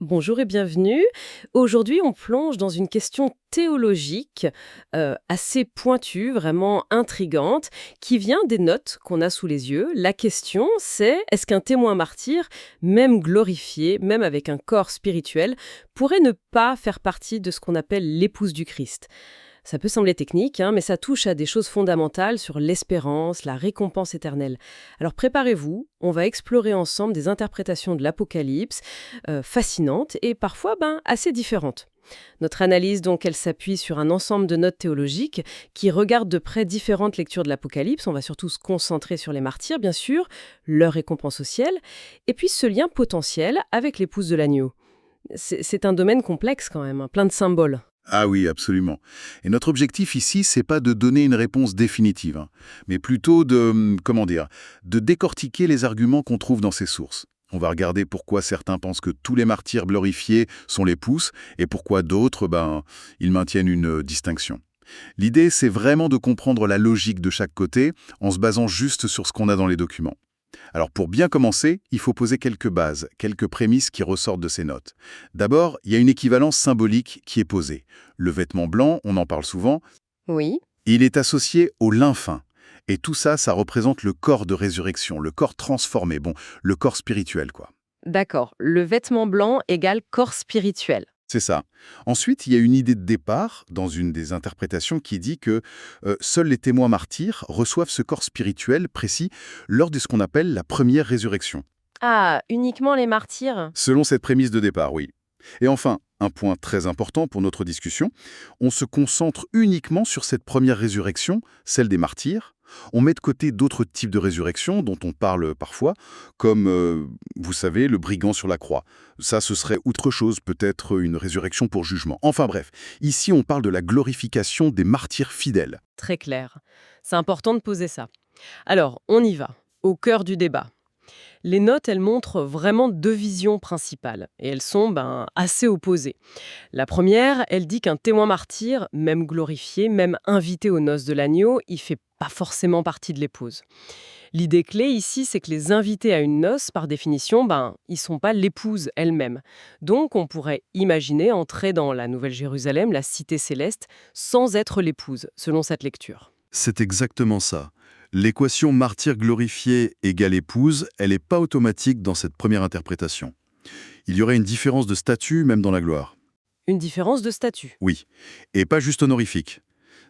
Bonjour et bienvenue. Aujourd'hui, on plonge dans une question théologique assez pointue, vraiment intrigante, qui vient des notes qu'on a sous les yeux. La question, c'est est-ce qu'un témoin martyr, même glorifié, même avec un corps spirituel, pourrait ne pas faire partie de ce qu'on appelle l'épouse du Christ? Ça peut sembler technique, hein, mais ça touche à des choses fondamentales sur l'espérance, la récompense éternelle. Alors préparez-vous, on va explorer ensemble des interprétations de l'Apocalypse fascinantes et parfois assez différentes. Notre analyse, donc, elle s'appuie sur un ensemble de notes théologiques qui regardent de près différentes lectures de l'Apocalypse. On va surtout se concentrer sur les martyrs, bien sûr, leur récompense au ciel, et puis ce lien potentiel avec l'épouse de l'agneau. C'est un domaine complexe quand même, hein, plein de symboles. Ah oui, absolument. Et notre objectif ici, c'est pas de donner une réponse définitive, hein, mais plutôt de décortiquer les arguments qu'on trouve dans ces sources. On va regarder pourquoi certains pensent que tous les martyrs glorifiés sont les pousses et pourquoi d'autres, ils maintiennent une distinction. L'idée, c'est vraiment de comprendre la logique de chaque côté en se basant juste sur ce qu'on a dans les documents. Alors pour bien commencer, il faut poser quelques bases, quelques prémices qui ressortent de ces notes. D'abord, il y a une équivalence symbolique qui est posée. Le vêtement blanc, on en parle souvent, Oui. il est associé au lin fin. Et tout ça, ça représente le corps de résurrection, le corps transformé, le corps spirituel, quoi. D'accord, le vêtement blanc égale corps spirituel. C'est ça. Ensuite, il y a une idée de départ, dans une des interprétations, qui dit que seuls les témoins martyrs reçoivent ce corps spirituel précis lors de ce qu'on appelle la première résurrection. Ah, uniquement les martyrs? Selon cette prémisse de départ, oui. Et enfin, un point très important pour notre discussion, on se concentre uniquement sur cette première résurrection, celle des martyrs. On met de côté d'autres types de résurrections dont on parle parfois, comme, vous savez, le brigand sur la croix. Ça, ce serait autre chose, peut-être une résurrection pour jugement. Enfin bref, ici on parle de la glorification des martyrs fidèles. Très clair. C'est important de poser ça. Alors, on y va, au cœur du débat. Les notes, elles montrent vraiment deux visions principales, et elles sont assez opposées. La première, elle dit qu'un témoin martyr, même glorifié, même invité aux noces de l'agneau, il fait pas forcément partie de l'épouse. L'idée clé ici, c'est que les invités à une noce, par définition, ils sont pas l'épouse elle-même. Donc, on pourrait imaginer entrer dans la Nouvelle Jérusalem, la cité céleste, sans être l'épouse, selon cette lecture. C'est exactement ça. L'équation martyr glorifié égale épouse, elle n'est pas automatique dans cette première interprétation. Il y aurait une différence de statut même dans la gloire. Une différence de statut. Oui, et pas juste honorifique.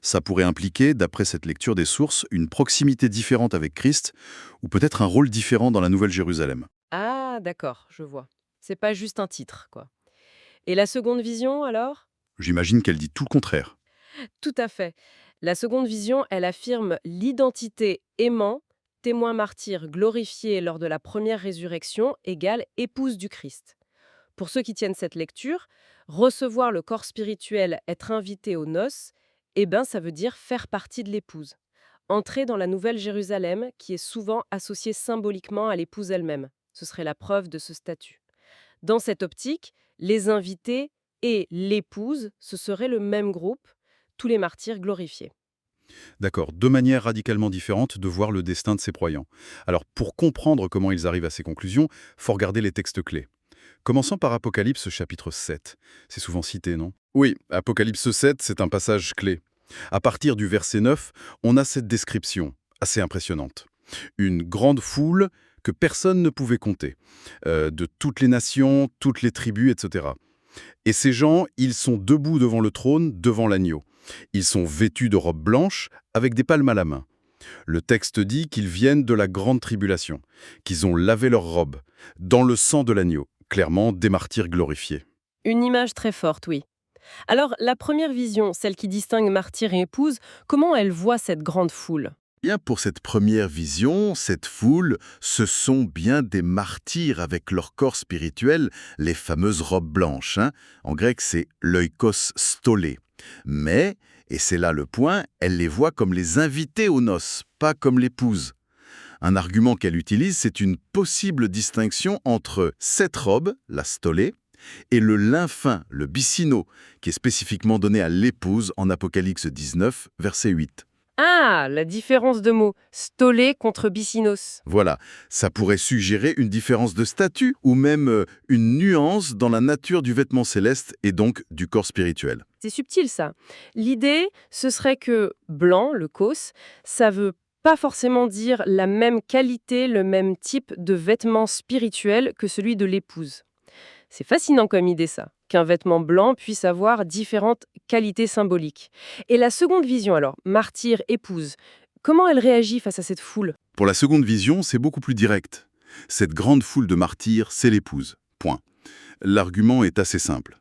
Ça pourrait impliquer, d'après cette lecture des sources, une proximité différente avec Christ, ou peut-être un rôle différent dans la Nouvelle Jérusalem. Ah, d'accord, je vois. C'est pas juste un titre, quoi. Et la seconde vision, alors? J'imagine qu'elle dit tout le contraire. Tout à fait. La seconde vision, elle affirme l'identité aimant, témoin martyr glorifié lors de la première résurrection égale épouse du Christ. Pour ceux qui tiennent cette lecture, recevoir le corps spirituel, être invité aux noces, ça veut dire faire partie de l'épouse. Entrer dans la Nouvelle Jérusalem, qui est souvent associée symboliquement à l'épouse elle-même. Ce serait la preuve de ce statut. Dans cette optique, les invités et l'épouse, ce serait le même groupe, tous les martyrs glorifiés. D'accord, deux manières radicalement différentes de voir le destin de ces croyants. Alors, pour comprendre comment ils arrivent à ces conclusions, faut regarder les textes clés. Commençons par Apocalypse chapitre 7. C'est souvent cité, non? Oui, Apocalypse 7, c'est un passage clé. À partir du verset 9, on a cette description, assez impressionnante. Une grande foule que personne ne pouvait compter, de toutes les nations, toutes les tribus, etc. Et ces gens, ils sont debout devant le trône, devant l'agneau. Ils sont vêtus de robes blanches, avec des palmes à la main. Le texte dit qu'ils viennent de la grande tribulation, qu'ils ont lavé leurs robes, dans le sang de l'agneau, clairement des martyrs glorifiés. Une image très forte, oui. Alors, la première vision, celle qui distingue martyr et épouse, comment elle voit cette grande foule? Bien pour cette première vision, cette foule, ce sont bien des martyrs avec leur corps spirituel, les fameuses robes blanches, hein. En grec, c'est l'oikos stolé. Mais, et c'est là le point, elle les voit comme les invités aux noces, pas comme l'épouse. Un argument qu'elle utilise, c'est une possible distinction entre cette robe, la stolée, et le lin fin, le bicino, qui est spécifiquement donné à l'épouse en Apocalypse 19, verset 8. Ah, la différence de mots. Stolé contre Bicinos. Voilà, ça pourrait suggérer une différence de statut ou même une nuance dans la nature du vêtement céleste et donc du corps spirituel. C'est subtil ça. L'idée, ce serait que blanc, le cos, ça veut pas forcément dire la même qualité, le même type de vêtement spirituel que celui de l'épouse. C'est fascinant comme idée ça, qu'un vêtement blanc puisse avoir différentes qualités symboliques. Et la seconde vision alors, martyr, épouse, comment elle réagit face à cette foule? Pour la seconde vision, c'est beaucoup plus direct. Cette grande foule de martyrs, c'est l'épouse. Point. L'argument est assez simple.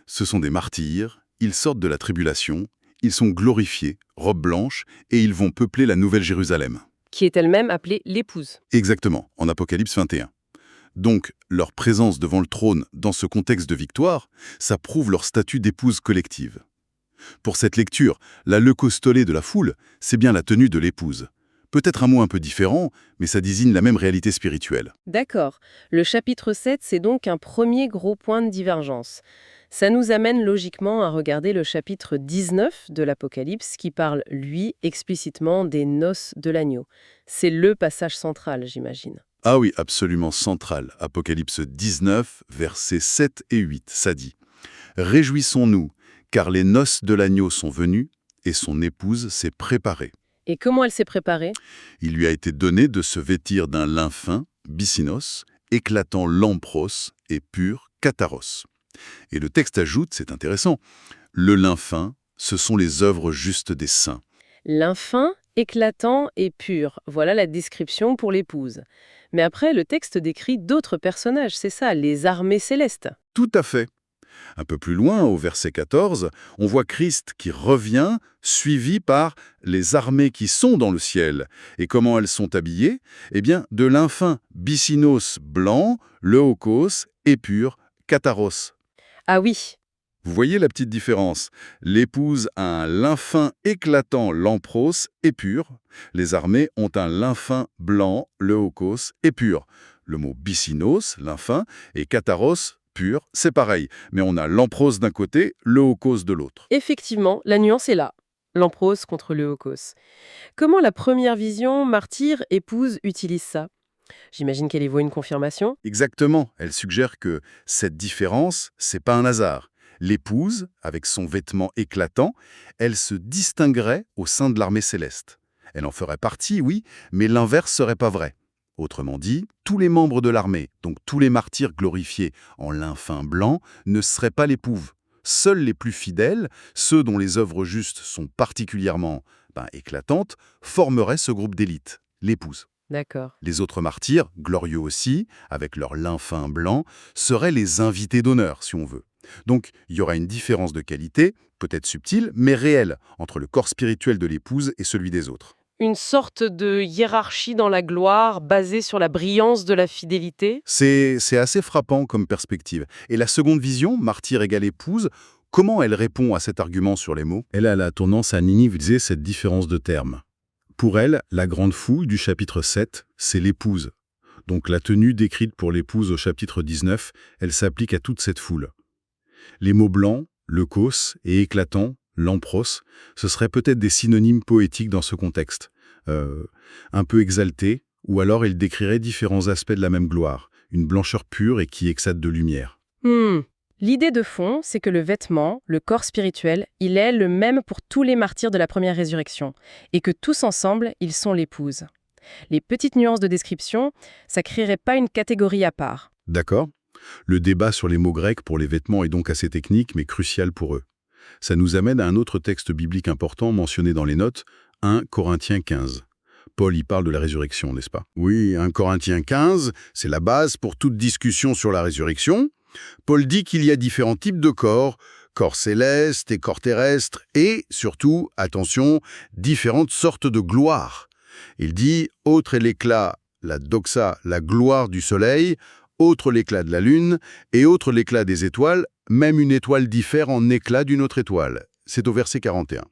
Ce sont des martyrs, ils sortent de la tribulation, ils sont glorifiés, robes blanches, et ils vont peupler la Nouvelle Jérusalem. Qui est elle-même appelée l'épouse. Exactement, en Apocalypse 21. Donc, leur présence devant le trône dans ce contexte de victoire, ça prouve leur statut d'épouse collective. Pour cette lecture, la leucostolée de la foule, c'est bien la tenue de l'épouse. Peut-être un mot un peu différent, mais ça désigne la même réalité spirituelle. D'accord. Le chapitre 7, c'est donc un premier gros point de divergence. Ça nous amène logiquement à regarder le chapitre 19 de l'Apocalypse qui parle, lui, explicitement des noces de l'agneau. C'est le passage central, j'imagine. Ah oui, absolument central. Apocalypse 19, versets 7 et 8, ça dit « Réjouissons-nous, car les noces de l'agneau sont venues, et son épouse s'est préparée. Et comment elle s'est préparée? Il lui a été donné de se vêtir d'un lin fin, bicinos, éclatant lampros et pur, kataros. » Et le texte ajoute, c'est intéressant, « Le lin fin, ce sont les œuvres justes des saints. » Lin fin, éclatant et pur. Voilà la description pour l'épouse. Mais après, le texte décrit d'autres personnages, c'est ça, les armées célestes. Tout à fait. Un peu plus loin, au verset 14, on voit Christ qui revient, suivi par les armées qui sont dans le ciel. Et comment elles sont habillées? Eh bien, de lin fin, bicinos blanc, leucos et pur, kataros. Ah oui, Vous voyez la petite différence? L'épouse a un lin fin éclatant lampros et pur. Les armées ont un lin fin blanc, leucos et pur. Le mot bicinos, lin fin, et kataros, pur, c'est pareil. Mais on a lampros d'un côté, leucos de l'autre. effectivement, la nuance est là. L'emprose contre le Hocos. Comment la première vision, martyr, épouse, utilise ça? J'imagine qu'elle y voit une confirmation. Exactement. Elle suggère que cette différence, c'est pas un hasard. L'épouse, avec son vêtement éclatant, elle se distinguerait au sein de l'armée céleste. Elle en ferait partie, oui, mais l'inverse serait pas vrai. Autrement dit, tous les membres de l'armée, donc tous les martyrs glorifiés en lin fin blanc, ne seraient pas l'épouse. Seuls les plus fidèles, ceux dont les œuvres justes sont particulièrement éclatantes, formeraient ce groupe d'élite, l'épouse. D'accord. Les autres martyrs, glorieux aussi, avec leur lin fin blanc, seraient les invités d'honneur, si on veut. Donc, il y aura une différence de qualité, peut-être subtile, mais réelle, entre le corps spirituel de l'épouse et celui des autres. Une sorte de hiérarchie dans la gloire basée sur la brillance de la fidélité. C'est assez frappant comme perspective. Et la seconde vision, martyr égale épouse, comment elle répond à cet argument sur les mots? Elle a la tendance à minimiser cette différence de termes. Pour elle, la grande foule du chapitre 7, c'est l'épouse. Donc la tenue décrite pour l'épouse au chapitre 19, elle s'applique à toute cette foule. Les mots blancs, leucos et éclatant, lampros, ce seraient peut-être des synonymes poétiques dans ce contexte. Un peu exaltés, ou alors ils décriraient différents aspects de la même gloire, une blancheur pure et qui exhale de lumière. L'idée de fond, c'est que le vêtement, le corps spirituel, il est le même pour tous les martyrs de la première résurrection, et que tous ensemble, ils sont l'épouse. Les petites nuances de description, ça créerait pas une catégorie à part. D'accord. Le débat sur les mots grecs pour les vêtements est donc assez technique, mais crucial pour eux. Ça nous amène à un autre texte biblique important mentionné dans les notes, 1 Corinthiens 15. Paul y parle de la résurrection, n'est-ce pas? Oui, 1 Corinthiens 15, c'est la base pour toute discussion sur la résurrection. Paul dit qu'il y a différents types de corps, corps célestes et corps terrestres, et, surtout, attention, différentes sortes de gloire. Il dit « Autre est l'éclat, la doxa, la gloire du soleil, autre l'éclat de la lune, et autre l'éclat des étoiles, même une étoile diffère en éclat d'une autre étoile. » C'est au verset 41.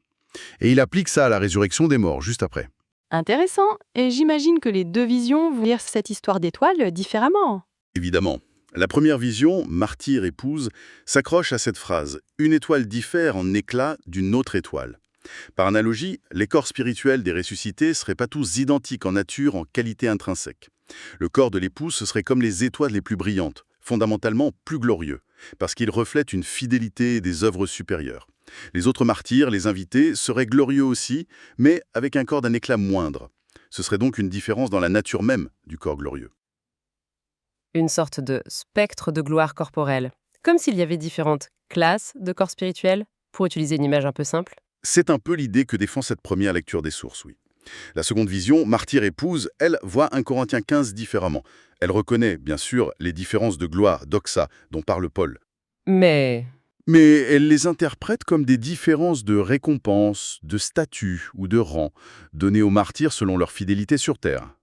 Et il applique ça à la résurrection des morts, juste après. Intéressant. Et j'imagine que les deux visions vont lire cette histoire d'étoiles différemment. Évidemment. La première vision, martyr épouse, s'accroche à cette phrase « Une étoile diffère en éclat d'une autre étoile ». Par analogie, les corps spirituels des ressuscités seraient pas tous identiques en nature, en qualité intrinsèque. Le corps de l'épouse, ce serait comme les étoiles les plus brillantes, fondamentalement plus glorieux, parce qu'il reflète une fidélité et des œuvres supérieures. Les autres martyrs, les invités, seraient glorieux aussi, mais avec un corps d'un éclat moindre. Ce serait donc une différence dans la nature même du corps glorieux. Une sorte de spectre de gloire corporelle. Comme s'il y avait différentes classes de corps spirituels, pour utiliser une image un peu simple. C'est un peu l'idée que défend cette première lecture des sources, oui. La seconde vision, martyr-épouse, elle voit 1 Corinthiens 15 différemment. Elle reconnaît, bien sûr, les différences de gloire, doxa, dont parle Paul. Mais Mais elle les interprète comme des différences de récompense, de statut ou de rang, données aux martyrs selon leur fidélité sur terre.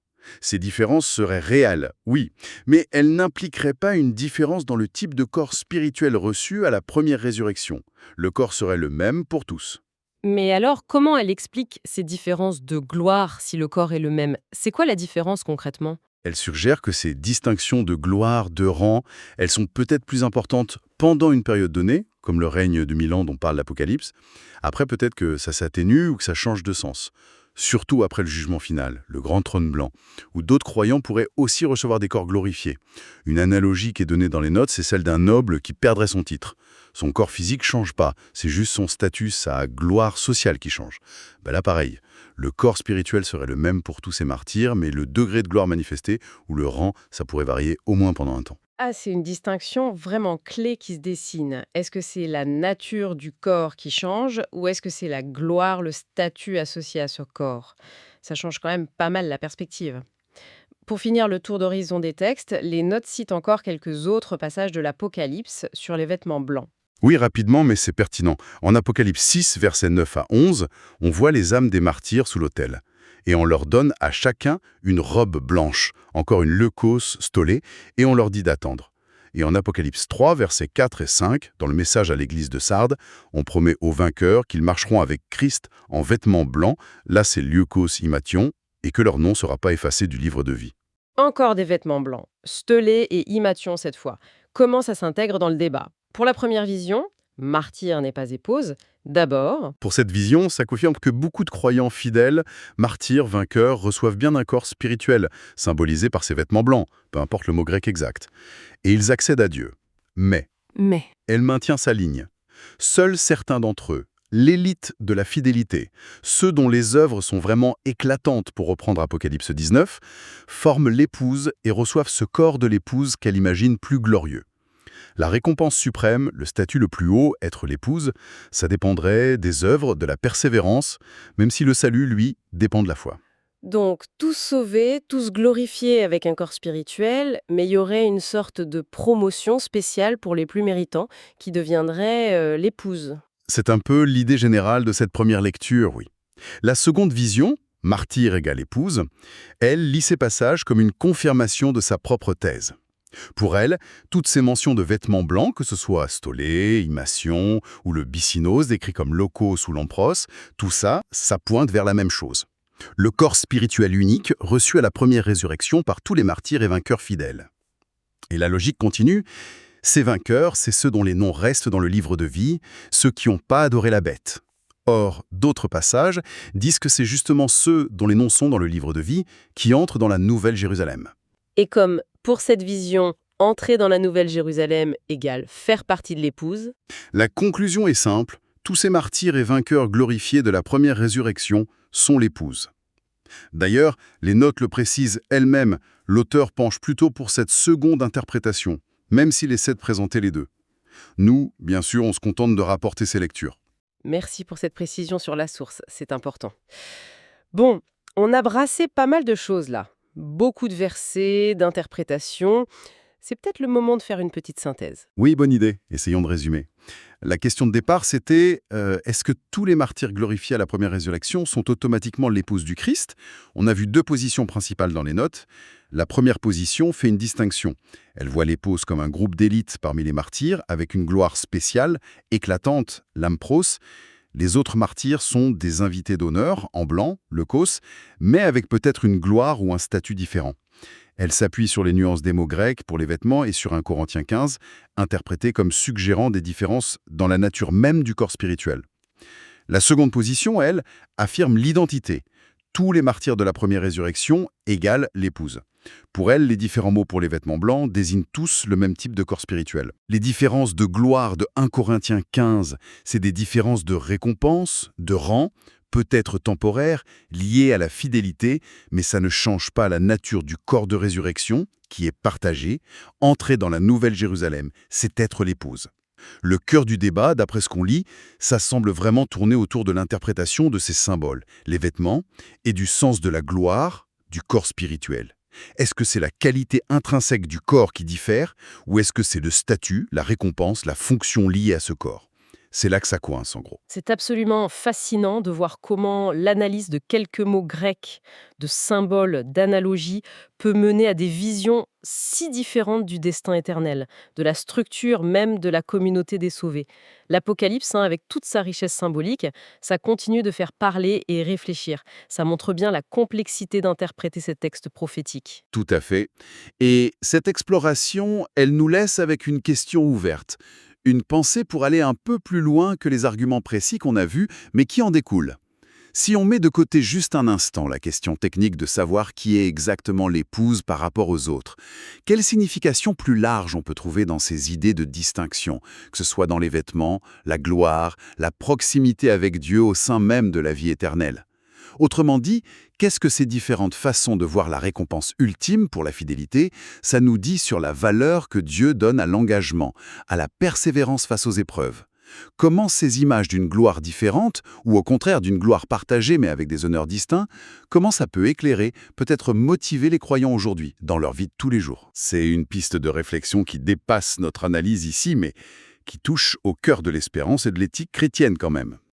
Ces différences seraient réelles, oui, mais elles n'impliqueraient pas une différence dans le type de corps spirituel reçu à la première résurrection. Le corps serait le même pour tous. Mais alors, comment elle explique ces différences de gloire si le corps est le même? C'est quoi la différence concrètement? Elle suggère que ces distinctions de gloire, de rang, elles sont peut-être plus importantes pendant une période donnée, comme le règne de 1000 ans dont parle l'Apocalypse. Après, peut-être que ça s'atténue ou que ça change de sens. Surtout après le jugement final, le grand trône blanc, où d'autres croyants pourraient aussi recevoir des corps glorifiés. Une analogie qui est donnée dans les notes, c'est celle d'un noble qui perdrait son titre. Son corps physique change pas, c'est juste son statut, sa gloire sociale qui change. Là, pareil, le corps spirituel serait le même pour tous ces martyrs, mais le degré de gloire manifesté ou le rang, ça pourrait varier au moins pendant un temps. Ah, c'est une distinction vraiment clé qui se dessine. Est-ce que c'est la nature du corps qui change ou est-ce que c'est la gloire, le statut associé à ce corps? Ça change quand même pas mal la perspective. Pour finir le tour d'horizon des textes, les notes citent encore quelques autres passages de l'Apocalypse sur les vêtements blancs. Oui, rapidement, mais c'est pertinent. En Apocalypse 6, versets 9 à 11, on voit les âmes des martyrs sous l'autel. Et on leur donne à chacun une robe blanche, encore une leukos stolée, et on leur dit d'attendre. Et en Apocalypse 3, versets 4 et 5, dans le message à l'église de Sardes, on promet aux vainqueurs qu'ils marcheront avec Christ en vêtements blancs, là c'est leukos imation, et que leur nom ne sera pas effacé du livre de vie. Encore des vêtements blancs, stolés et imation cette fois. Comment ça s'intègre dans le débat? Pour la première vision, martyr n'est pas épouse. D'abord, Pour cette vision, ça confirme que beaucoup de croyants fidèles, martyrs, vainqueurs, reçoivent bien un corps spirituel, symbolisé par ces vêtements blancs, peu importe le mot grec exact. Et ils accèdent à Dieu. Mais mais elle maintient sa ligne. Seuls certains d'entre eux, l'élite de la fidélité, ceux dont les œuvres sont vraiment éclatantes pour reprendre Apocalypse 19, forment l'épouse et reçoivent ce corps de l'épouse qu'elle imagine plus glorieux. La récompense suprême, le statut le plus haut, être l'épouse, ça dépendrait des œuvres, de la persévérance, même si le salut, lui, dépend de la foi. donc, tous sauvés, tous glorifiés avec un corps spirituel, mais il y aurait une sorte de promotion spéciale pour les plus méritants qui deviendrait l'épouse. C'est un peu l'idée générale de cette première lecture, oui. La seconde vision, martyr égale épouse, elle lit ces passages comme une confirmation de sa propre thèse. Pour elle, toutes ces mentions de vêtements blancs, que ce soit stolé, imation ou le bissinos décrit comme locos ou lampros, tout ça, ça pointe vers la même chose. Le corps spirituel unique reçu à la première résurrection par tous les martyrs et vainqueurs fidèles. Et la logique continue. Ces vainqueurs, c'est ceux dont les noms restent dans le livre de vie, ceux qui n'ont pas adoré la bête. Or, d'autres passages disent que c'est justement ceux dont les noms sont dans le livre de vie qui entrent dans la Nouvelle Jérusalem. Et comme pour cette vision, entrer dans la Nouvelle Jérusalem égale faire partie de l'épouse, La conclusion est simple, tous ces martyrs et vainqueurs glorifiés de la première résurrection sont l'épouse. D'ailleurs, les notes le précisent elles-mêmes, l'auteur penche plutôt pour cette seconde interprétation, même s'il essaie de présenter les deux. Nous, bien sûr, on se contente de rapporter ces lectures. merci pour cette précision sur la source, c'est important. Bon, on a brassé pas mal de choses là. Beaucoup de versets, d'interprétations. C'est peut-être le moment de faire une petite synthèse. Oui, bonne idée. Essayons de résumer. La question de départ, c'était est-ce que tous les martyrs glorifiés à la première résurrection sont automatiquement l'épouse du Christ? On a vu deux positions principales dans les notes. La première position fait une distinction. Elle voit l'épouse comme un groupe d'élite parmi les martyrs, avec une gloire spéciale, éclatante, lampros. Les autres martyrs sont des invités d'honneur, en blanc, leukos, mais avec peut-être une gloire ou un statut différent. Elle s'appuie sur les nuances des mots grecs pour les vêtements et sur 1 Corinthiens 15, interprété comme suggérant des différences dans la nature même du corps spirituel. La seconde position, elle, affirme l'identité. Tous les martyrs de la première résurrection égale l'épouse. Pour elle, les différents mots pour les vêtements blancs désignent tous le même type de corps spirituel. Les différences de gloire de 1 Corinthiens 15, c'est des différences de récompense, de rang, peut-être temporaires, liées à la fidélité, mais ça ne change pas la nature du corps de résurrection, qui est partagé. Entrer dans la Nouvelle Jérusalem, c'est être l'épouse. Le cœur du débat, d'après ce qu'on lit, ça semble vraiment tourner autour de l'interprétation de ces symboles, les vêtements, et du sens de la gloire, du corps spirituel. Est-ce que c'est la qualité intrinsèque du corps qui diffère, ou est-ce que c'est le statut, la récompense, la fonction liée à ce corps? C'est là que ça coince, en gros. C'est absolument fascinant de voir comment l'analyse de quelques mots grecs, de symboles, d'analogies, peut mener à des visions si différentes du destin éternel, de la structure même de la communauté des sauvés. L'Apocalypse, avec toute sa richesse symbolique, ça continue de faire parler et réfléchir. Ça montre bien la complexité d'interpréter ces textes prophétiques. Tout à fait. Et cette exploration, elle nous laisse avec une question ouverte. Une pensée pour aller un peu plus loin que les arguments précis qu'on a vus, mais qui en découlent. Si on met de côté juste un instant la question technique de savoir qui est exactement l'épouse par rapport aux autres, quelle signification plus large on peut trouver dans ces idées de distinction, que ce soit dans les vêtements, la gloire, la proximité avec Dieu au sein même de la vie éternelle? Autrement dit, qu'est-ce que ces différentes façons de voir la récompense ultime pour la fidélité, ça nous dit sur la valeur que Dieu donne à l'engagement, à la persévérance face aux épreuves? Comment ces images d'une gloire différente, ou au contraire d'une gloire partagée mais avec des honneurs distincts, comment ça peut éclairer, peut-être motiver les croyants aujourd'hui, dans leur vie de tous les jours? C'est une piste de réflexion qui dépasse notre analyse ici, mais qui touche au cœur de l'espérance et de l'éthique chrétienne quand même.